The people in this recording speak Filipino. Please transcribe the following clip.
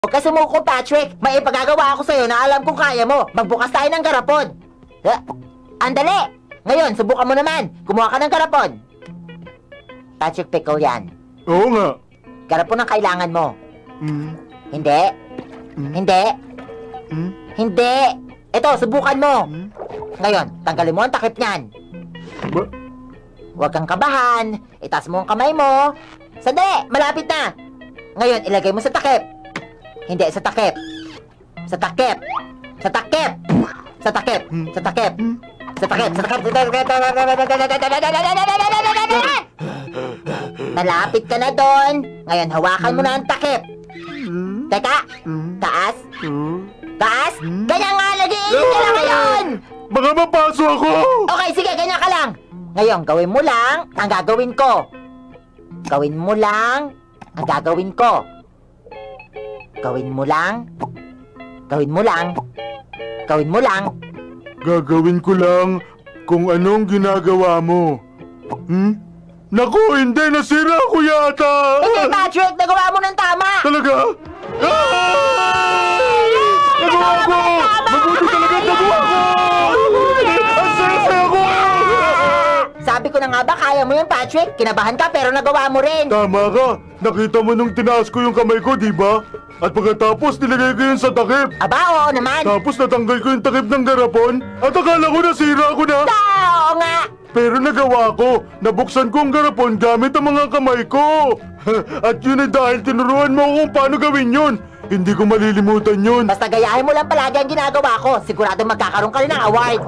Huwag ka sumuko, Patrick. May ipagagawa ako sa'yo na alam kong kaya mo. Magbukas tayo ng garapon. Andali! Ngayon, subukan mo naman. Kumuha ka ng garapon. Patrick, pickle yan. Oo nga. Garapon ang kailangan mo. Hindi. Hindi. Hindi. Ito, subukan mo. Ngayon, tanggalin mo ang takip niyan. Huwag kang kabahan. Itaas mo ang kamay mo. Sandali, malapit na. Ngayon, ilagay mo sa takip. Hindi, sa takip. Sa takip. Sa takip. Sa takip. Sa takip. Sa takip. Sa takip. Malapit ka na doon. Ngayon, hawakan mo na ang takip. Teka. Taas. Taas. Ganyan nga, nag-iinit ka lang ngayon. Baka mapaso ako. Okay, sige, ganyan ka lang. Ngayon, gawin mo lang ang gagawin ko. Gawin mo lang ang gagawin ko. Gawin mo lang. Gawin mo lang. Gawin mo lang. Gagawin ko lang kung anong ginagawa mo. Naku, hindi! Nasira ko yata! Hindi, Patrick! Nagawa mo ng tama! Talaga? Ay! Nagawa ko! Mabuti talaga nagawa ko! Ang saya-saya ko! Sabi ko na nga ba, kaya mo yun, Patrick? Kinabahan ka pero nagawa mo rin. Tama ka! Nakita mo nung tinaas ko yung kamay ko, di ba? At pagkatapos, nilagay ko yun sa takip. Aba, oo naman. Tapos natanggal ko yung takip ng garapon at akala ko nasira ko na. Oo nga. Pero nagawa ko. Nabuksan ko ang garapon gamit ang mga kamay ko. At yun ay dahil tinuruan mo ako kung paano gawin yun. Hindi ko malilimutan yun. Basta gayahin mo lang palagi ang ginagawa ko. Sigurado magkakaroon ka rin ng award.